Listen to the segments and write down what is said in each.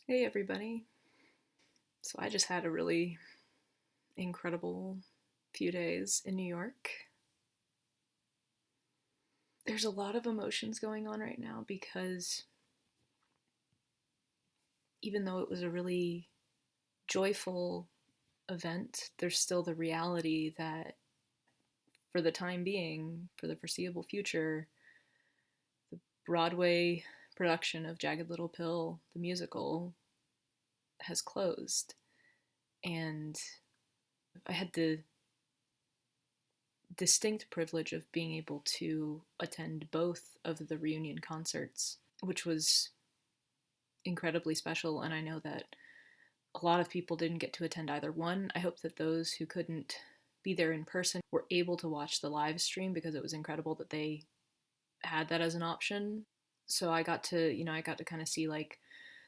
Hey everybody. So I just had a really incredible few days in New York. There's a lot of emotions going on right now because even though it was a really joyful event, there's still the reality that for the time being, for the foreseeable future, the Broadway production of Jagged Little Pill, the musical, has closed. And I had the distinct privilege of being able to attend both of the reunion concerts, which was incredibly special. And I know that a lot of people didn't get to attend either one. I hope that those who couldn't be there in person were able to watch the live stream because it was incredible that they had that as an option. So I got to kind of see like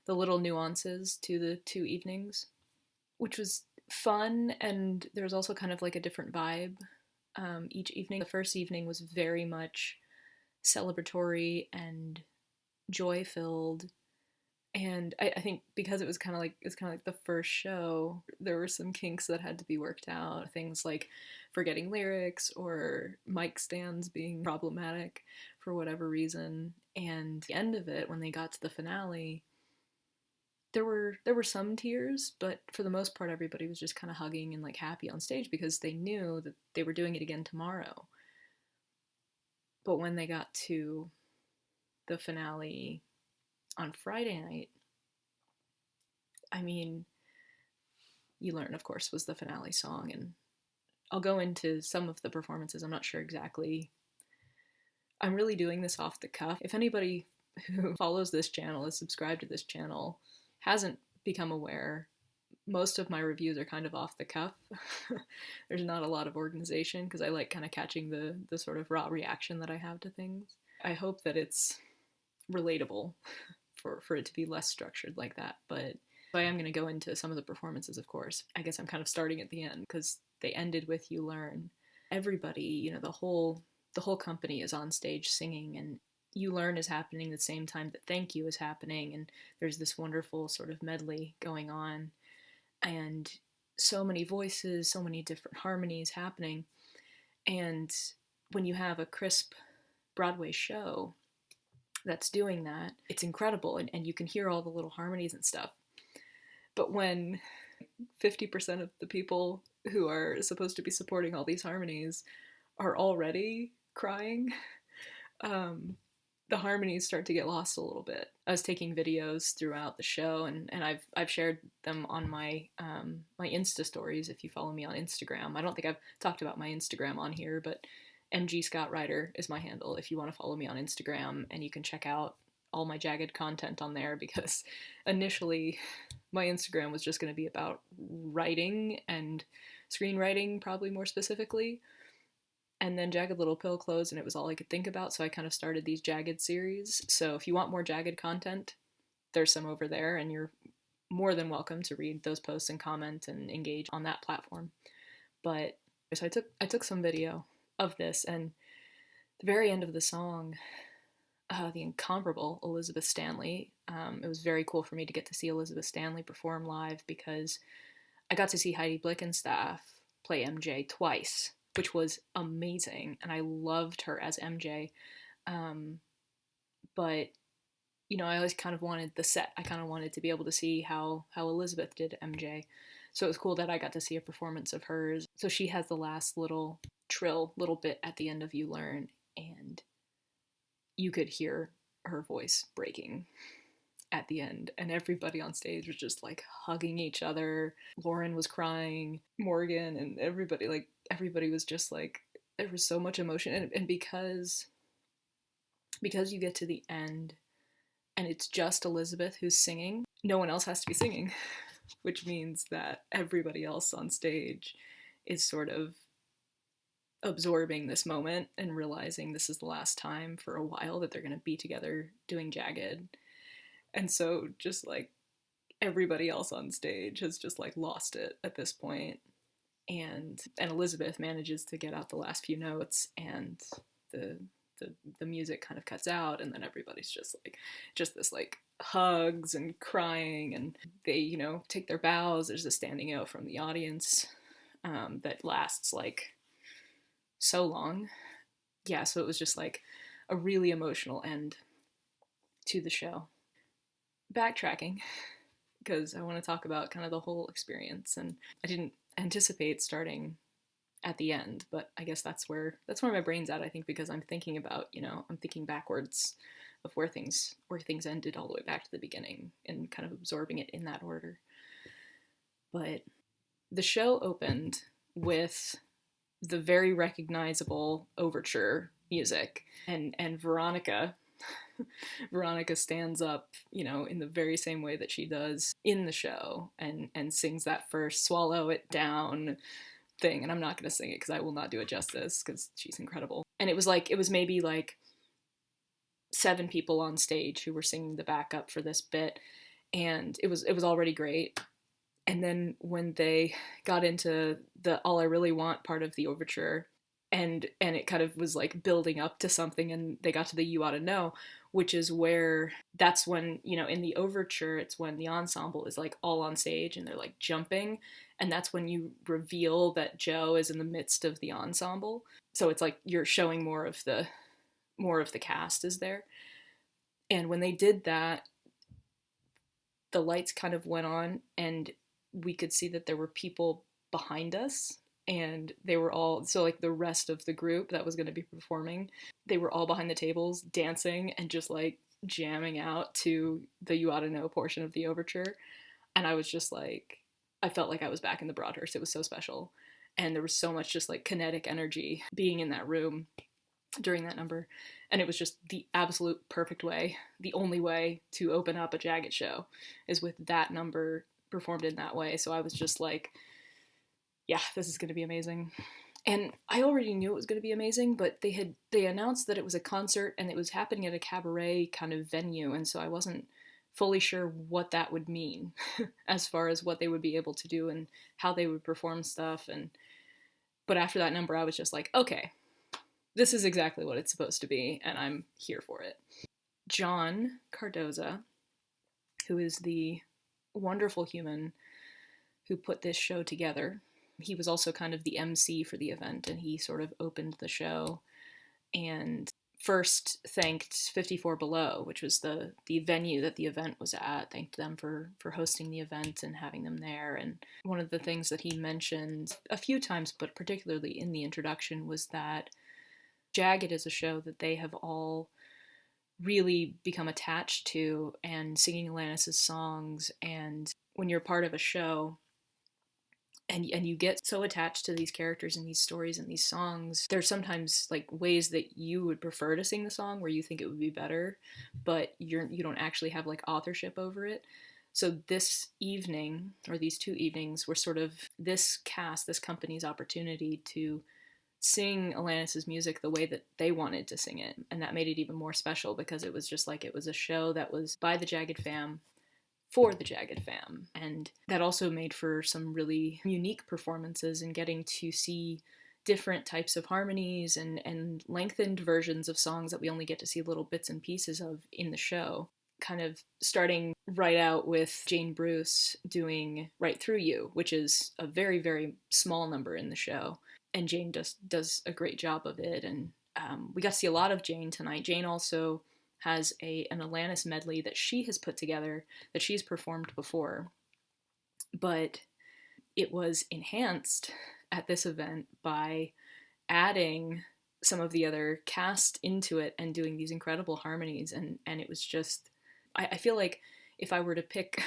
the little nuances to the two evenings, which was fun. And there was also kind of like a different vibe each evening. The first evening was very much celebratory and joy filled. And I think because it was kind of like the first show, there were some kinks that had to be worked out. Things like forgetting lyrics or mic stands being problematic for whatever reason. And the end of it, when they got to the finale, there were some tears, but for the most part, everybody was just kind of hugging and like happy on stage because they knew that they were doing it again tomorrow. But when they got to the finale on Friday night, I mean, You Learn, of course, was the finale song, and I'll go into some of the performances. I'm not sure exactly. I'm really doing this off the cuff. If anybody who follows this channel, is subscribed to this channel, hasn't become aware, most of my reviews are kind of off the cuff. There's not a lot of organization because I like kind of catching the sort of raw reaction that I have to things. I hope that it's relatable for it to be less structured like that. But I am going to go into some of the performances, of course. I guess I'm kind of starting at the end because they ended with You Learn. Everybody, the whole company is on stage singing, and You Learn is happening at the same time that Thank You is happening, and there's this wonderful sort of medley going on, and so many voices, so many different harmonies happening. And when you have a crisp Broadway show that's doing that, it's incredible, and you can hear all the little harmonies and stuff. But when 50% of the people who are supposed to be supporting all these harmonies are already crying, the harmonies start to get lost a little bit. I was taking videos throughout the show, and I've shared them on my my Insta stories. If you follow me on Instagram, I don't think I've talked about my Instagram on here, but MG Scott Ryder is my handle if you want to follow me on Instagram, and you can check out all my Jagged content on there because initially my Instagram was just going to be about writing and screenwriting, probably more specifically. And then Jagged Little Pill closed and it was all I could think about, so I kind of started these Jagged series. So if you want more Jagged content, there's some over there, and you're more than welcome to read those posts and comment and engage on that platform. But so I took some video of this, and the very end of the song, the incomparable Elizabeth Stanley. It was very cool for me to get to see Elizabeth Stanley perform live because I got to see Heidi Blickenstaff play MJ twice, which was amazing, and I loved her as MJ. But I always kind of wanted the set. I kind of wanted to be able to see how Elizabeth did MJ. So it was cool that I got to see a performance of hers. So she has the last little little bit at the end of You Learn, and you could hear her voice breaking at the end, and everybody on stage was just like hugging each other. Lauren was crying, Morgan, and everybody was just like, there was so much emotion. And because you get to the end and it's just Elizabeth who's singing, no one else has to be singing, which means that everybody else on stage is sort of absorbing this moment and realizing this is the last time for a while that they're going to be together doing Jagged. And so just like everybody else on stage has just like lost it at this point. And Elizabeth manages to get out the last few notes, and the music kind of cuts out, and then everybody's just this like hugs and crying, and they, you know, take their bows. There's a standing out from the audience that lasts like so long. Yeah, so it was just like a really emotional end to the show. Backtracking, because I want to talk about kind of the whole experience, and I didn't anticipate starting at the end, but I guess that's where my brain's at, I think, because I'm thinking about, you know, I'm thinking backwards of where things ended all the way back to the beginning and kind of absorbing it in that order. But the show opened with the very recognizable overture music, and Veronica stands up, you know, in the very same way that she does in the show, and sings that first "Swallow It Down" thing. And I'm not going to sing it because I will not do it justice, because she's incredible. And it was maybe like 7 people on stage who were singing the backup for this bit, and it was already great. And then when they got into the "All I Really Want" part of the overture, and it kind of was like building up to something, and they got to the "You Oughta Know," which is where, that's when, you know, in the overture, it's when the ensemble is like all on stage and they're like jumping, and that's when you reveal that Joe is in the midst of the ensemble. So it's like you're showing more of the cast is there. And when they did that, the lights kind of went on, and we could see that there were people behind us, and they were all, so like the rest of the group that was going to be performing, they were all behind the tables dancing and just like jamming out to the "You Oughta Know" portion of the overture. And I was just like, I felt like I was back in the Broadhurst. It was so special. And there was so much just like kinetic energy being in that room during that number. And it was just the absolute perfect way. The only way to open up a Jagged show is with that number performed in that way. So I was just like, yeah, this is going to be amazing. And I already knew it was going to be amazing, but they announced that it was a concert and it was happening at a cabaret kind of venue. And so I wasn't fully sure what that would mean as far as what they would be able to do and how they would perform stuff. But after that number, I was just like, okay, this is exactly what it's supposed to be, and I'm here for it. John Cardoza, who is the wonderful human who put this show together, he was also kind of the MC for the event, and he sort of opened the show and first thanked 54 Below, which was the venue that the event was at, thanked them for hosting the event and having them there. And one of the things that he mentioned a few times, but particularly in the introduction, was that Jagged is a show that they have all really become attached to, and singing Alanis's songs. And when you're part of a show and you get so attached to these characters and these stories and these songs, there's sometimes like ways that you would prefer to sing the song where you think it would be better, but you don't actually have like authorship over it. So this evening, or these 2 evenings, were sort of this company's opportunity to sing Alanis's music the way that they wanted to sing it. And that made it even more special, because it was just like, it was a show that was by the Jagged fam, for the Jagged fam. And that also made for some really unique performances, and getting to see different types of harmonies and lengthened versions of songs that we only get to see little bits and pieces of in the show. Kind of starting right out with Jane Bruce doing Right Through You, which is a very, very small number in the show. And Jane does a great job of it. And we got to see a lot of Jane tonight. Jane also has an Alanis medley that she has put together that she's performed before. But it was enhanced at this event by adding some of the other cast into it and doing these incredible harmonies. And it was just, I feel like if I were to pick,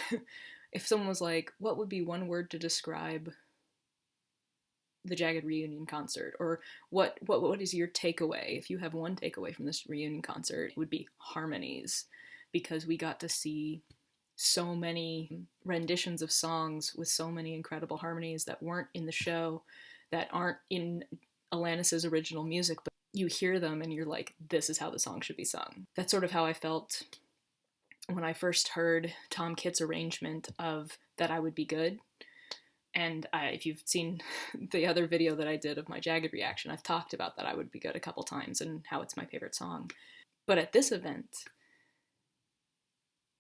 if someone was like, what would be one word to describe the Jagged reunion concert, or what is your takeaway? If you have one takeaway from this reunion concert, it would be harmonies, because we got to see so many renditions of songs with so many incredible harmonies that weren't in the show, that aren't in Alanis's original music, but you hear them and you're like, this is how the song should be sung. That's sort of how I felt when I first heard Tom Kitt's arrangement of That I Would Be Good. And if you've seen the other video that I did of my Jagged reaction, I've talked about That I Would Be Good a couple times and how it's my favorite song. But at this event,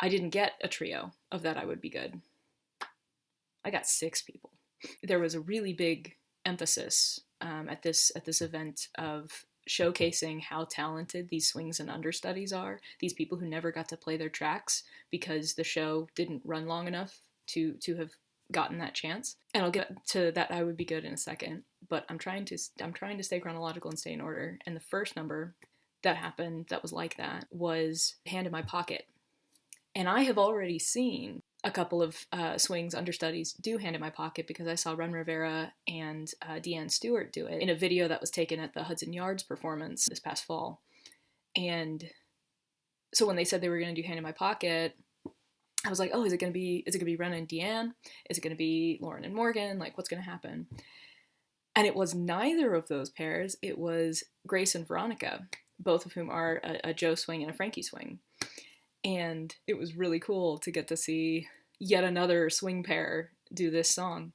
I didn't get a trio of That I Would Be Good. I got 6 people. There was a really big emphasis at this event of showcasing how talented these swings and understudies are. These people who never got to play their tracks because the show didn't run long enough to have gotten that chance. And I'll get to That I Would Be Good in a second, but I'm trying to stay chronological and stay in order. And the first number that happened that was like that was Hand in My Pocket. And I have already seen a couple of swings understudies do Hand in My Pocket because I saw Ren Rivera and Deanne Stewart do it in a video that was taken at the Hudson Yards performance this past fall. And so when they said they were going to do Hand in My Pocket, I was like, oh, is it going to be Ren and Deanne? Is it going to be Lauren and Morgan? Like, what's going to happen? And it was neither of those pairs. It was Grace and Veronica, both of whom are a Joe swing and a Frankie swing. And it was really cool to get to see yet another swing pair do this song.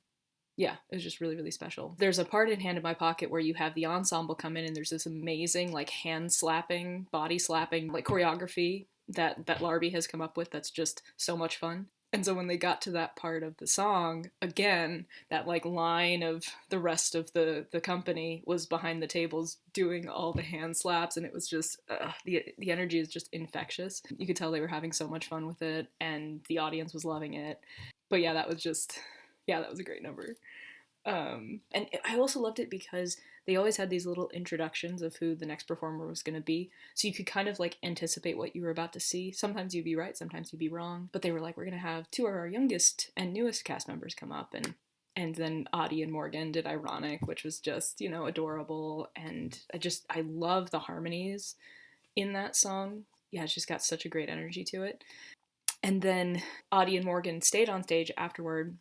Yeah, it was just really, really special. There's a part in Hand in My Pocket where you have the ensemble come in and there's this amazing like hand slapping, body slapping like choreography that Larby has come up with that's just so much fun. And so when they got to that part of the song, again, that like line of the rest of the company was behind the tables doing all the hand slaps, and it was just, the energy is just infectious. You could tell they were having so much fun with it, and the audience was loving it. But yeah, that was a great number. And I also loved it because they always had these little introductions of who the next performer was going to be. So you could kind of like anticipate what you were about to see. Sometimes you'd be right, sometimes you'd be wrong. But they were like, we're going to have 2 of our youngest and newest cast members come up. And then Audie and Morgan did Ironic, which was just, adorable. And I love the harmonies in that song. Yeah, it's just got such a great energy to it. And then Audie and Morgan stayed on stage afterward.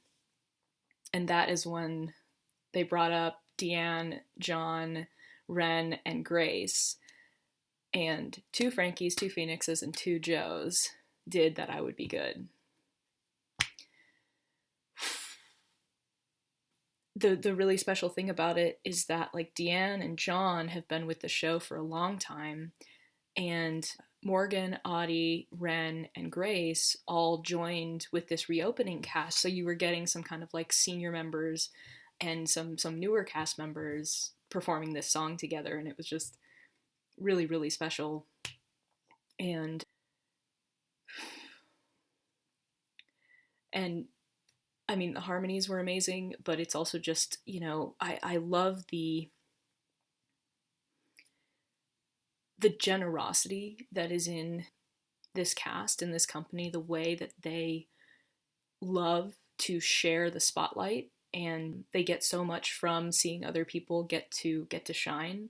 And that is when they brought up Deanne, John, Ren, and Grace. And 2 Frankies, 2 Phoenixes, and 2 Joes did That I Would Be Good. The really special thing about it is that like Deanne and John have been with the show for a long time, and Morgan, Audie, Ren, and Grace all joined with this reopening cast, so you were getting some kind of like senior members and some newer cast members performing this song together, and it was just really, really special. And I mean, the harmonies were amazing, but it's also just, I love the generosity that is in this cast, in this company, the way that they love to share the spotlight, and they get so much from seeing other people get to shine.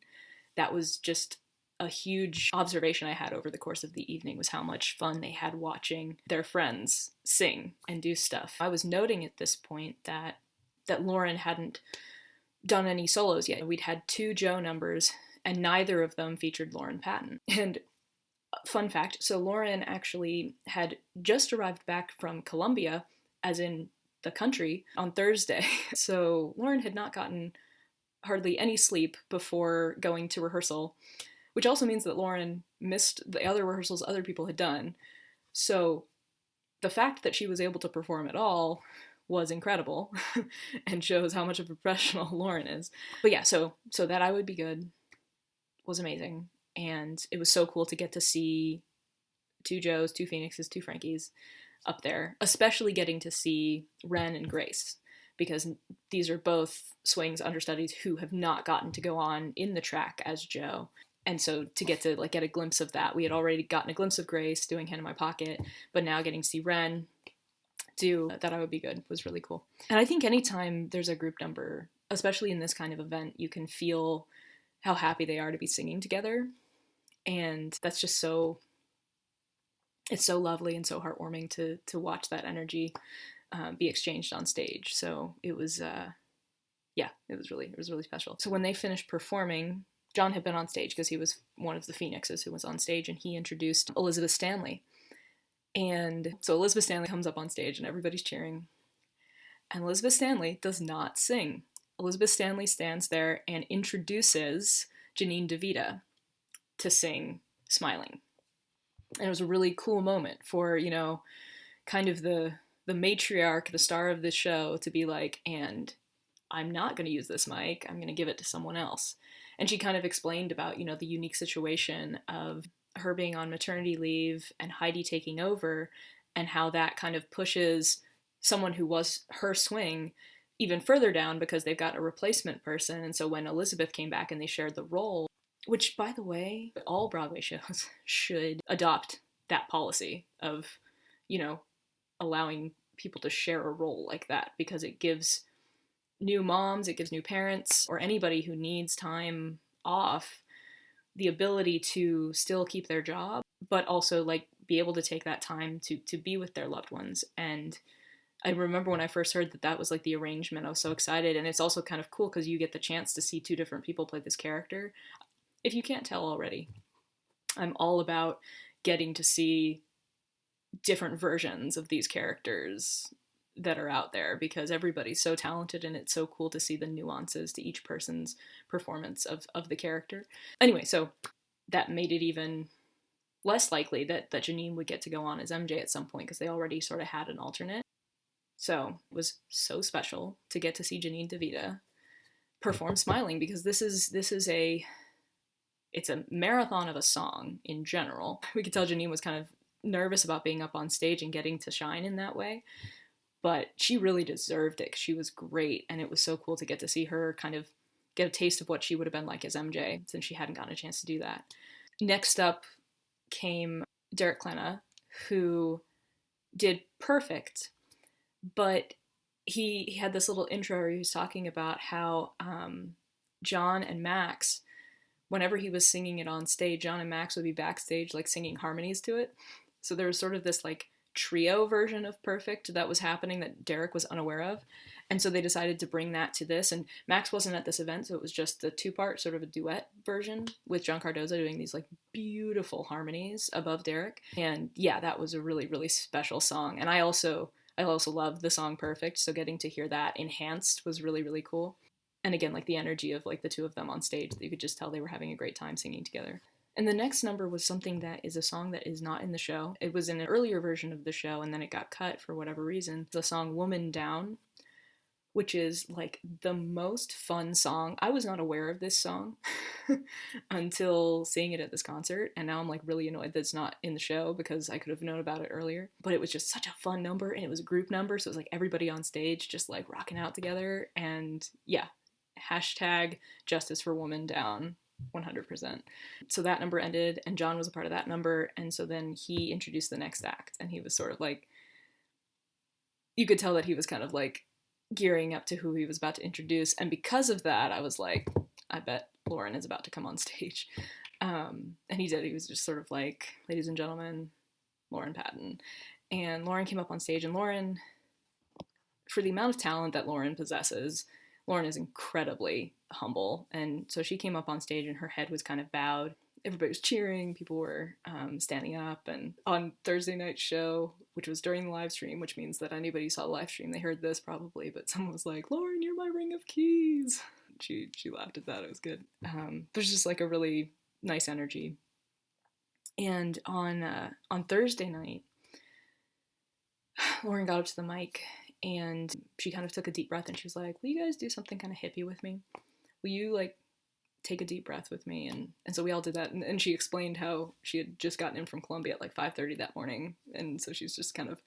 That was just a huge observation I had over the course of the evening, was how much fun they had watching their friends sing and do stuff. I was noting at this point that Lauren hadn't done any solos yet. We'd had 2 Joe numbers, and neither of them featured Lauren Patton. And fun fact, so Lauren actually had just arrived back from Colombia, as in the country, on Thursday. So Lauren had not gotten hardly any sleep before going to rehearsal, which also means that Lauren missed the other rehearsals other people had done. So the fact that she was able to perform at all was incredible and shows how much of a professional Lauren is. But yeah, so That I Would Be Good was amazing, and it was so cool to get to see 2 Joes, 2 Phoenixes, 2 Frankies up there, especially getting to see Ren and Grace, because these are both swings understudies who have not gotten to go on in the track as Joe. And so to get to like get a glimpse of that, we had already gotten a glimpse of Grace doing Hand in My Pocket, but now getting to see Ren do That I Would Be Good was really cool. And I think anytime there's a group number, especially in this kind of event, you can feel how happy they are to be singing together. And that's just it's so lovely and so heartwarming to watch that energy be exchanged on stage. So it was, it was really special. So when they finished performing, John had been on stage because he was one of the Phoenixes who was on stage, and he introduced Elizabeth Stanley. And so Elizabeth Stanley comes up on stage and everybody's cheering. And Elizabeth Stanley does not sing. Elizabeth Stanley stands there and introduces Janine DeVita to sing Smiling. And it was a really cool moment for, kind of the matriarch, the star of this show, to be like, and I'm not going to use this mic. I'm going to give it to someone else. And she kind of explained about, the unique situation of her being on maternity leave and Heidi taking over, and how that kind of pushes someone who was her swing even further down because they've got a replacement person. And so when Elizabeth came back and they shared the role, which, by the way, all Broadway shows should adopt that policy of, allowing people to share a role like that, because it gives new moms, it gives new parents, or anybody who needs time off, the ability to still keep their job, but also like be able to take that time to be with their loved ones. And I remember when I first heard that was like the arrangement, I was so excited. And it's also kind of cool because you get the chance to see two different people play this character. If you can't tell already, I'm all about getting to see different versions of these characters that are out there, because everybody's so talented and it's so cool to see the nuances to each person's performance of the character. Anyway, so that made it even less likely that Janine would get to go on as MJ at some point, because they already sort of had an alternate. So it was so special to get to see Janine DeVita perform Smiling, because this is it's a marathon of a song in general. We could tell Janine was kind of nervous about being up on stage and getting to shine in that way, but she really deserved it because she was great, and it was so cool to get to see her kind of get a taste of what she would have been like as MJ, since she hadn't gotten a chance to do that. Next up came Derek Klena, who did Perfect, but he had this little intro where he was talking about how John and Max, whenever he was singing it on stage, John and Max would be backstage like singing harmonies to it. So there was sort of this like trio version of Perfect that was happening that Derek was unaware of. And so they decided to bring that to this. And Max wasn't at this event, so it was just the two-part, sort of a duet version with John Cardoza doing these like beautiful harmonies above Derek. And yeah, that was a really, really special song. And I also loved the song Perfect, so getting to hear that enhanced was really, really cool. And again, like the energy of like the two of them on stage, you could just tell they were having a great time singing together. And the next number was something that is a song that is not in the show. It was in an earlier version of the show, and then it got cut for whatever reason. The song Woman Down, which is like the most fun song. I was not aware of this song until seeing it at this concert, and now I'm like really annoyed that it's not in the show because I could have known about it earlier. But it was just such a fun number, and it was a group number, so it was like everybody on stage just like rocking out together. And yeah, hashtag justice for Woman Down. 100%. So that number ended, and John was a part of that number, and so then he introduced the next act, and he was sort of like, you could tell that he was kind of like gearing up to who he was about to introduce, and because of that, I was like, I bet Lauren is about to come on stage. And he did. He was just sort of like, ladies and gentlemen, Lauren Patton. And Lauren came up on stage, and Lauren, for the amount of talent that Lauren possesses, Lauren is incredibly humble, and so she came up on stage and her head was kind of bowed. Everybody was cheering, people were standing up, and on Thursday night's show, which was during the live stream, which means that anybody who saw the live stream, they heard this probably, but someone was like, Lauren, you're my ring of keys. She laughed at that, it was good. There's just like a really nice energy. And on Thursday night, Lauren got up to the mic, and she kind of took a deep breath, and she was like, will you guys do something kind of hippie with me? Will you like take a deep breath with me? And so we all did that, and she explained how she had just gotten in from Columbia at like 5:30 that morning, and so she's just kind of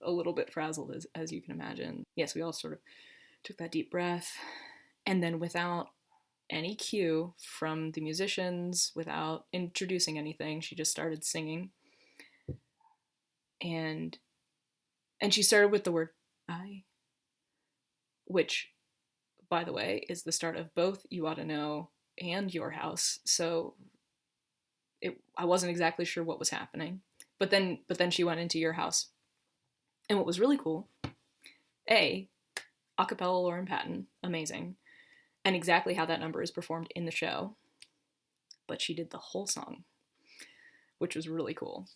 a little bit frazzled, as you can imagine. Yes, we all sort of took that deep breath, and then without any cue from the musicians, without introducing anything, she just started singing. And she started with the word I, which, by the way, is the start of both You Oughta Know and Your House. So I wasn't exactly sure what was happening. But then she went into Your House. And what was really cool, a cappella Lauren Patton, amazing, and exactly how that number is performed in the show. But she did the whole song, which was really cool.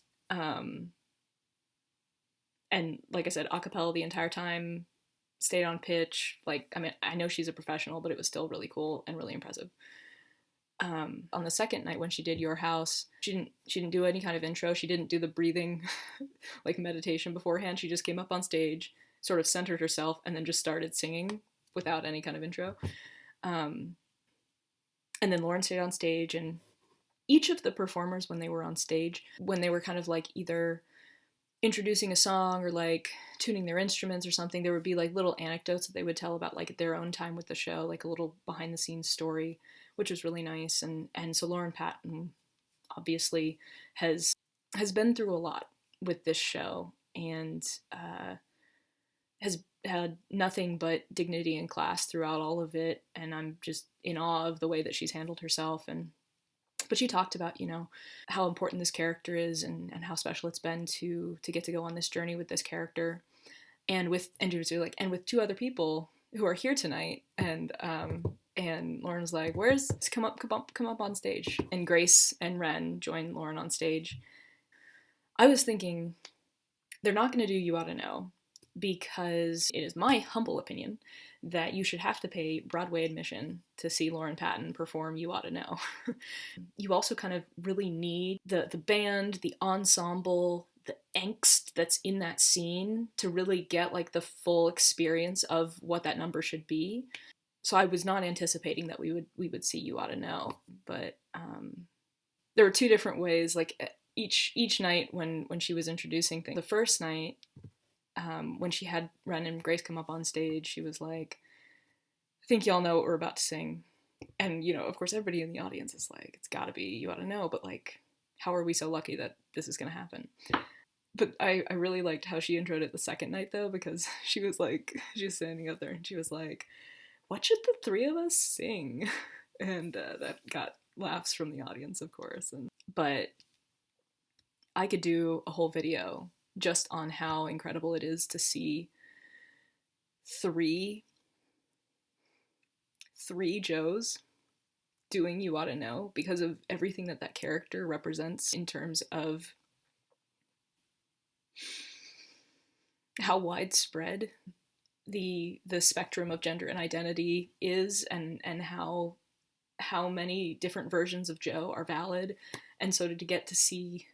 And like I said, a cappella the entire time, stayed on pitch. Like, I mean, I know she's a professional, but it was still really cool and really impressive. On the second night when she did Your House, she didn't do any kind of intro. She didn't do the breathing like meditation beforehand. She just came up on stage, sort of centered herself, and then just started singing without any kind of intro. And then Lauren stayed on stage, and each of the performers, when they were on stage, when they were kind of like either introducing a song or like tuning their instruments or something, there would be like little anecdotes that they would tell about like their own time with the show, like a little behind the scenes story, which was really nice. And so Lauren Patton obviously has been through a lot with this show, and has had nothing but dignity and class throughout all of it, and I'm just in awe of the way that she's handled herself. But she talked about, you know, how important this character is, and how special it's been to get to go on this journey with this character, and with two other people who are here tonight. And Lauren's like, "Where's come up on stage?" And Grace and Ren join Lauren on stage. I was thinking they're not going to do You Oughta Know, because it is my humble opinion that you should have to pay Broadway admission to see Lauren Patton perform You Oughta Know. You also kind of really need the band, the ensemble, the angst that's in that scene to really get like the full experience of what that number should be. So I was not anticipating that we would see You Oughta Know, but there were two different ways. Like each night when she was introducing things. The first night, when she had Ren and Grace come up on stage, she was like, "I think y'all know what we're about to sing." And, you know, of course, everybody in the audience is like, it's gotta be You Oughta Know, but like, how are we so lucky that this is gonna happen? But I really liked how she introed it the second night, though, because she was standing up there and she was like, "What should the three of us sing?" And that got laughs from the audience, of course. But I could do a whole video just on how incredible it is to see three Joes doing You Oughta Know, because of everything that character represents in terms of how widespread the spectrum of gender and identity is, and how many different versions of Joe are valid. And so to get to see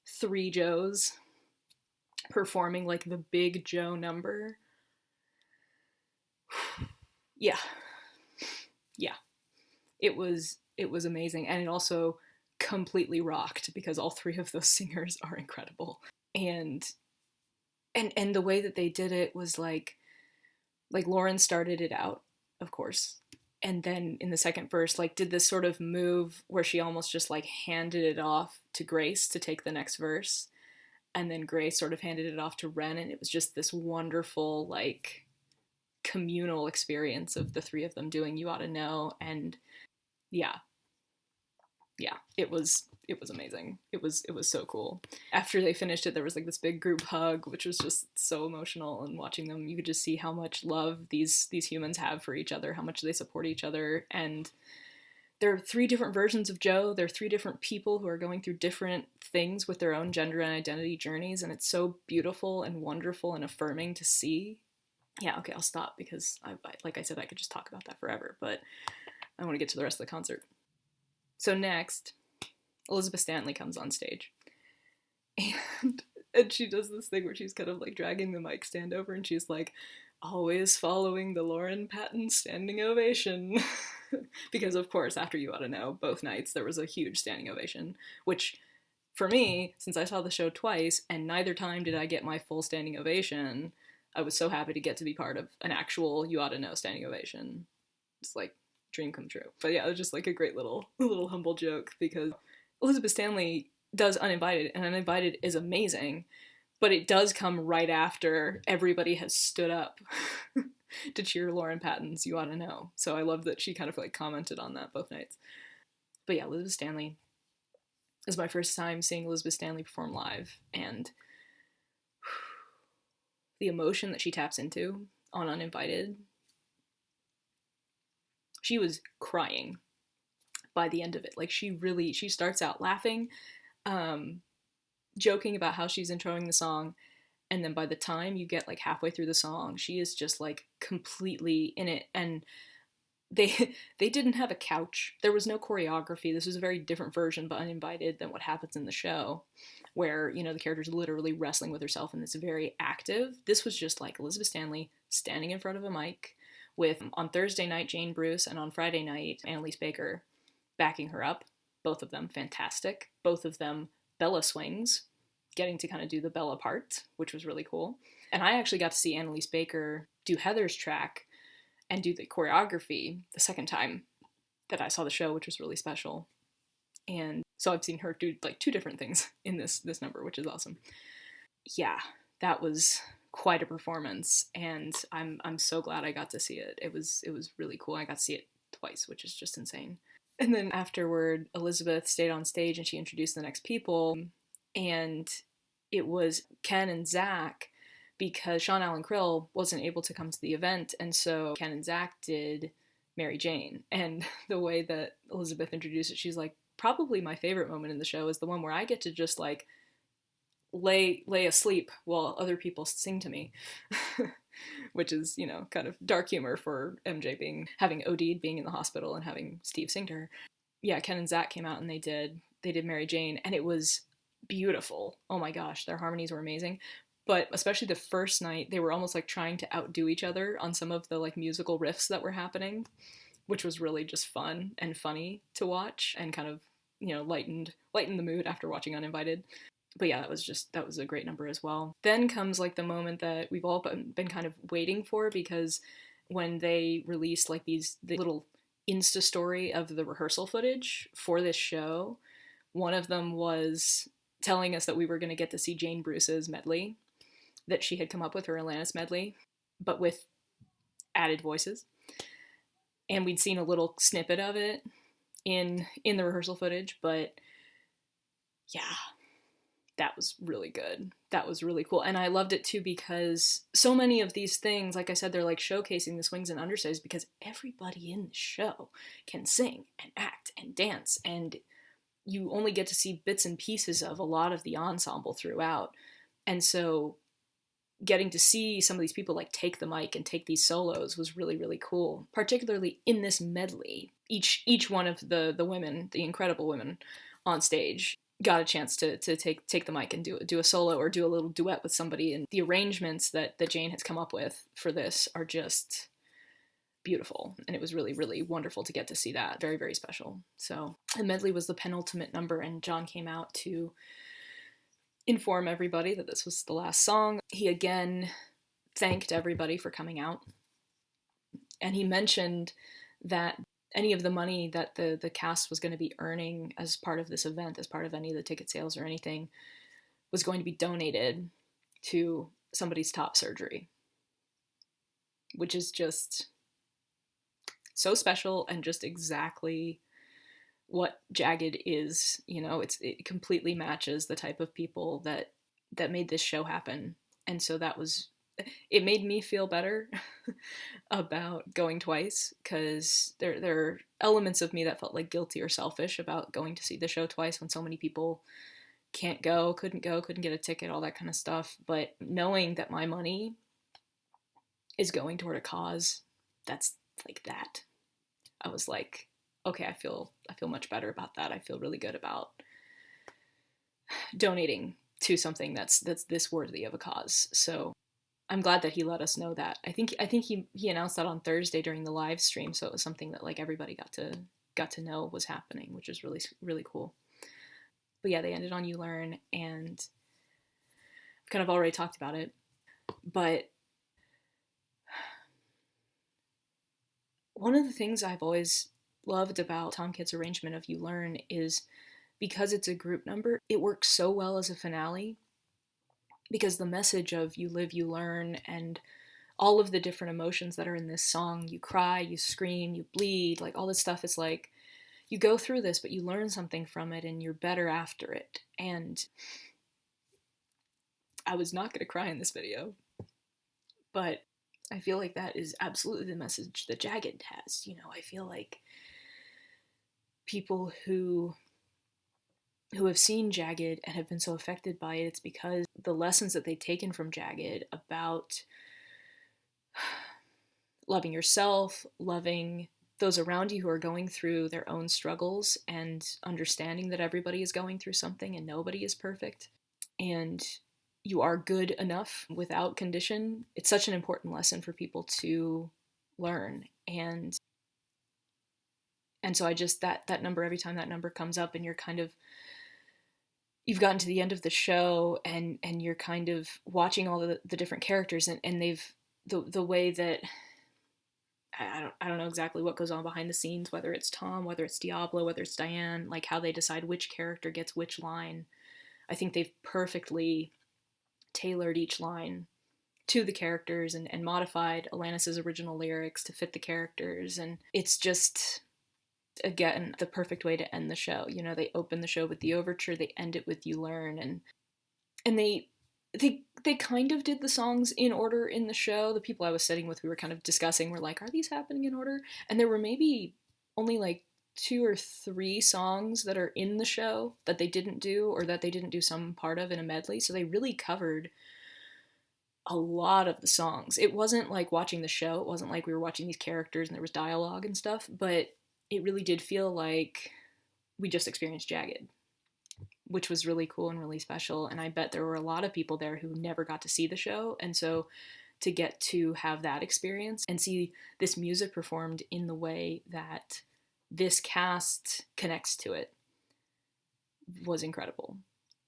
three Joes performing like the big Joe number, yeah, it was amazing. And it also completely rocked, because all three of those singers are incredible. And the way that they did it was like Lauren started it out, of course, and then in the second verse, like, did this sort of move where she almost just like handed it off to Grace to take the next verse, and then Grace sort of handed it off to Ren, and it was just this wonderful like communal experience of the three of them doing You Oughta Know. And yeah, it was amazing. It was so cool. After they finished it, there was like this big group hug, which was just so emotional. And watching them, you could just see how much love these humans have for each other, how much they support each other. And there are three different versions of Joe. There are three different people who are going through different things with their own gender and identity journeys, and it's so beautiful and wonderful and affirming to see. Yeah, okay, I'll stop, because like I said, I could just talk about that forever, but I want to get to the rest of the concert. So next, Elizabeth Stanley comes on stage, and she does this thing where she's kind of like dragging the mic stand over, and she's like, "Always following the Lauren Patton standing ovation." Because of course, after You Oughta Know, both nights there was a huge standing ovation, which for me, since I saw the show twice and neither time did I get my full standing ovation, I was so happy to get to be part of an actual You Oughta Know standing ovation. It's like dream come true. But yeah, it was just like a great little humble joke, because Elizabeth Stanley does Uninvited, and Uninvited is amazing, but it does come right after everybody has stood up to cheer Lauren Patton's You Oughta Know. So I love that she kind of like commented on that both nights. But yeah, Elizabeth Stanley is my first time seeing Elizabeth Stanley perform live, and the emotion that she taps into on Uninvited, she was crying by the end of it. Like, she starts out laughing, joking about how she's introing the song, and then by the time you get like halfway through the song, she is just like completely in it. And they didn't have a couch. There was no choreography. This was a very different version, but uninvited, than what happens in the show, where, you know, the character's literally wrestling with herself and it's very active. This was just like Elizabeth Stanley standing in front of a mic with, on Thursday night, Jane Bruce, and on Friday night, Annalise Baker backing her up. Both of them fantastic. Both of them Bella swings, getting to kind of do the Bella part, which was really cool. And I actually got to see Annalise Baker do Heather's track and do the choreography the second time that I saw the show, which was really special. And so I've seen her do like two different things in this number, which is awesome. Yeah, that was quite a performance, and I'm so glad I got to see it. It was really cool. I got to see it twice, which is just insane. And then afterward, Elizabeth stayed on stage and she introduced the next people, and it was Ken and Zach, because Sean Allen Krill wasn't able to come to the event, and so Ken and Zach did Mary Jane. And the way that Elizabeth introduced it, she's like, probably my favorite moment in the show is the one where I get to just like lay asleep while other people sing to me. Which is, you know, kind of dark humor for MJ having OD'd, being in the hospital, and having Steve sing to her. Yeah, Ken and Zach came out and they did Mary Jane, and it was beautiful. Oh my gosh, their harmonies were amazing. But especially the first night, they were almost like trying to outdo each other on some of the like musical riffs that were happening, which was really just fun and funny to watch, and kind of, you know, lightened the mood after watching Uninvited. But yeah, that was a great number as well. Then comes like the moment that we've all been kind of waiting for, because when they released like the little Insta story of the rehearsal footage for this show, one of them was telling us that we were going to get to see Jane Bruce's medley that she had come up with, her Atlantis medley, but with added voices. And we'd seen a little snippet of it in the rehearsal footage, but yeah, that was really good. That was really cool. And I loved it too, because so many of these things, like I said, they're like showcasing the swings and understudies, because everybody in the show can sing and act and dance, and you only get to see bits and pieces of a lot of the ensemble throughout. And so getting to see some of these people like take the mic and take these solos was really, really cool, particularly in this medley. Each one of the women, the incredible women on stage, got a chance to take the mic and do a solo or do a little duet with somebody. And the arrangements that Jane has come up with for this are just beautiful, and it was really, really wonderful to get to see that. Very, very special. So the medley was the penultimate number, and John came out to inform everybody that this was the last song. He again thanked everybody for coming out, and he mentioned that any of the money that the cast was going to be earning as part of this event, as part of any of the ticket sales or anything, was going to be donated to somebody's top surgery, which is just so special and just exactly what Jagged is. You know, it completely matches the type of people that made this show happen. And so it made me feel better about going twice, because there are elements of me that felt like guilty or selfish about going to see the show twice when so many people couldn't get a ticket, all that kind of stuff. But knowing that my money is going toward a cause that's like that, I was like, okay, I feel much better about that. I feel really good about donating to something that's this worthy of a cause. So I'm glad that he let us know that. I think he announced that on Thursday during the live stream, so it was something that like everybody got to know was happening, which is really, really cool. But yeah, they ended on You Learn, and I've kind of already talked about it, but one of the things I've always loved about Tom Kitt's arrangement of You Learn is, because it's a group number, it works so well as a finale, because the message of you live, you learn, and all of the different emotions that are in this song, you cry, you scream, you bleed, like all this stuff, is like, you go through this, but you learn something from it and you're better after it. And I was not going to cry in this video, but I feel like that is absolutely the message that Jagged has. You know, I feel like people who have seen Jagged and have been so affected by it, it's because the lessons that they've taken from Jagged about loving yourself, loving those around you who are going through their own struggles and understanding that everybody is going through something and nobody is perfect. And you are good enough without condition. It's such an important lesson for people to learn. And so I just, that number, every time that number comes up and you're kind of, you've gotten to the end of the show and you're kind of watching all the different characters, and they've, the way that, I don't know exactly what goes on behind the scenes, whether it's Tom, whether it's Diablo, whether it's Diane, like how they decide which character gets which line. I think they've perfectly tailored each line to the characters and modified Alanis's original lyrics to fit the characters. And it's just, again, the perfect way to end the show. You know, they open the show with the overture, they end it with You Learn, and they kind of did the songs in order in the show. The people I was sitting with, we were kind of discussing, we're like, are these happening in order? And there were maybe only like 2 or 3 songs that are in the show that they didn't do, or that they didn't do some part of in a medley. So they really covered a lot of the songs. It wasn't like watching the show. It wasn't like we were watching these characters and there was dialogue and stuff, but it really did feel like we just experienced Jagged, which was really cool and really special. And I bet there were a lot of people there who never got to see the show. And so to get to have that experience and see this music performed in the way that this cast connects to it was incredible.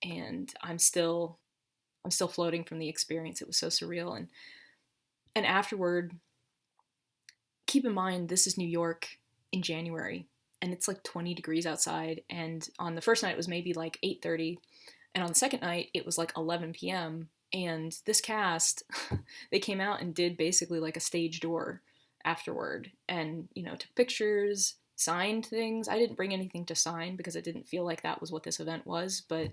And I'm still floating from the experience. It was so surreal. And afterward, keep in mind, this is New York in January, and it's like 20 degrees outside. And on the first night, it was maybe like 8:30. And on the second night, it was like 11 p.m. And this cast, they came out and did basically like a stage door afterward, and, you know, took pictures, signed things. I didn't bring anything to sign because I didn't feel like that was what this event was. But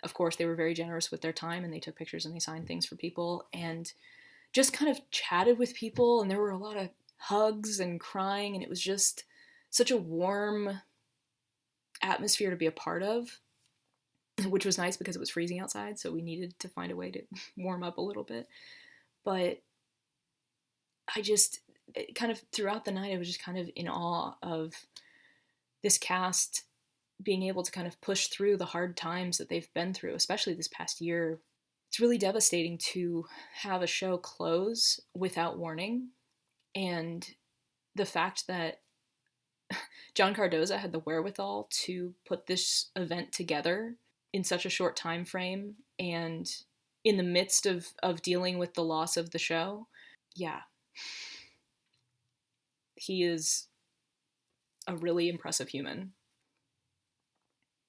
of course, they were very generous with their time, and they took pictures and they signed things for people and just kind of chatted with people. And there were a lot of hugs and crying, and it was just such a warm atmosphere to be a part of, which was nice because it was freezing outside, so we needed to find a way to warm up a little bit. But I just, kind of throughout the night, I was just kind of in awe of this cast being able to kind of push through the hard times that they've been through, especially this past year. It's really devastating to have a show close without warning. And the fact that John Cardoza had the wherewithal to put this event together in such a short time frame, and in the midst of dealing with the loss of the show, yeah, he is a really impressive human.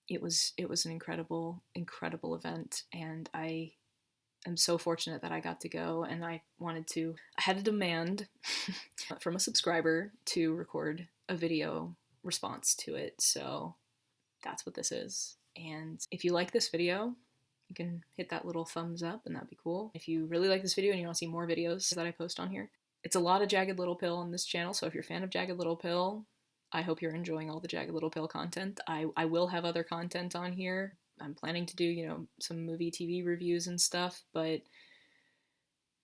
It was an incredible event, and I am so fortunate that I got to go. And I had a demand from a subscriber to record a video response to it, so that's what this is. And if you like this video, you can hit that little thumbs up, and that'd be cool. If you really like this video and you want to see more videos that I post on here, it's a lot of Jagged Little Pill on this channel, so if you're a fan of Jagged Little Pill, I hope you're enjoying all the Jagged Little Pill content. I will have other content on here. I'm planning to do, you know, some movie TV reviews and stuff, but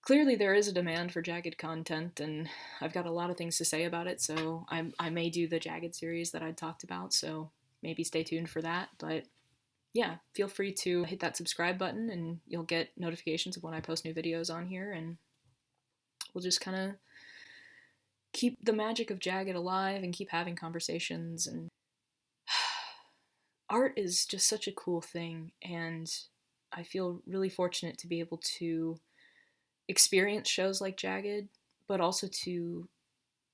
clearly there is a demand for Jagged content, and I've got a lot of things to say about it, so I may do the Jagged series that I talked about, so maybe stay tuned for that. But yeah, feel free to hit that subscribe button, and you'll get notifications of when I post new videos on here, and we'll just kind of keep the magic of Jagged alive and keep having conversations. And art is just such a cool thing, and I feel really fortunate to be able to experience shows like Jagged, but also to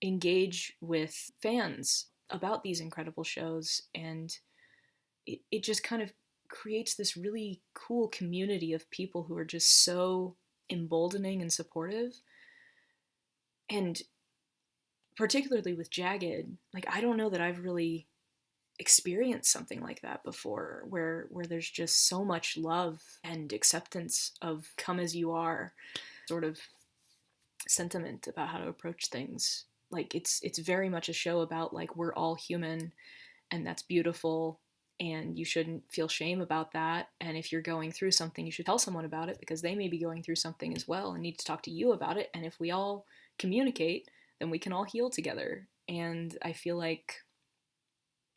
engage with fans about these incredible shows. And it just kind of creates this really cool community of people who are just so emboldening and supportive. And particularly with Jagged, like, I don't know that I've really experienced something like that before, where there's just so much love and acceptance of come as you are sort of sentiment about how to approach things. Like, it's very much a show about, like, we're all human, and that's beautiful, and you shouldn't feel shame about that. And if you're going through something, you should tell someone about it, because they may be going through something as well and need to talk to you about it. And if we all communicate, then we can all heal together. And I feel like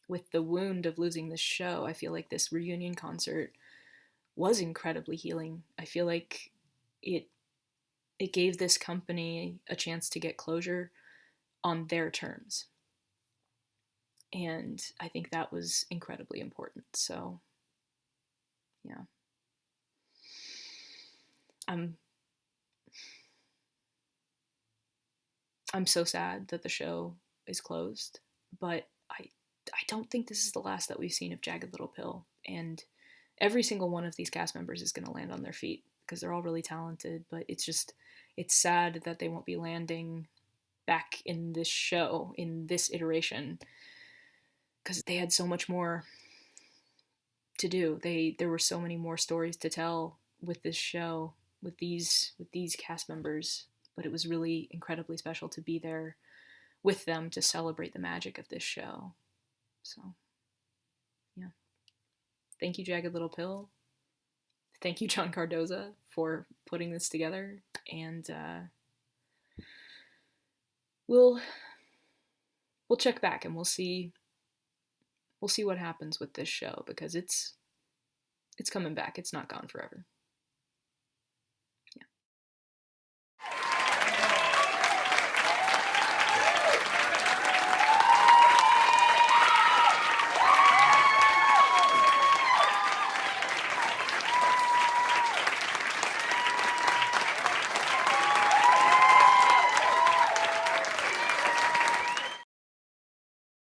with the wound of losing this show, I feel like this reunion concert was incredibly healing. I feel like it it gave this company a chance to get closure on their terms. And I think that was incredibly important. So, yeah. I'm I'm so sad that the show is closed, but I don't think this is the last that we've seen of Jagged Little Pill. And every single one of these cast members is going to land on their feet because they're all really talented, but it's sad that they won't be landing back in this show in this iteration because they had so much more to do. There were so many more stories to tell with this show with these cast members, but it was really incredibly special to be there with them to celebrate the magic of this show. So, yeah. Thank you, Jagged Little Pill. Thank you, John Cardoza, for putting this together. And we'll check back and we'll see what happens with this show because it's coming back. It's not gone forever.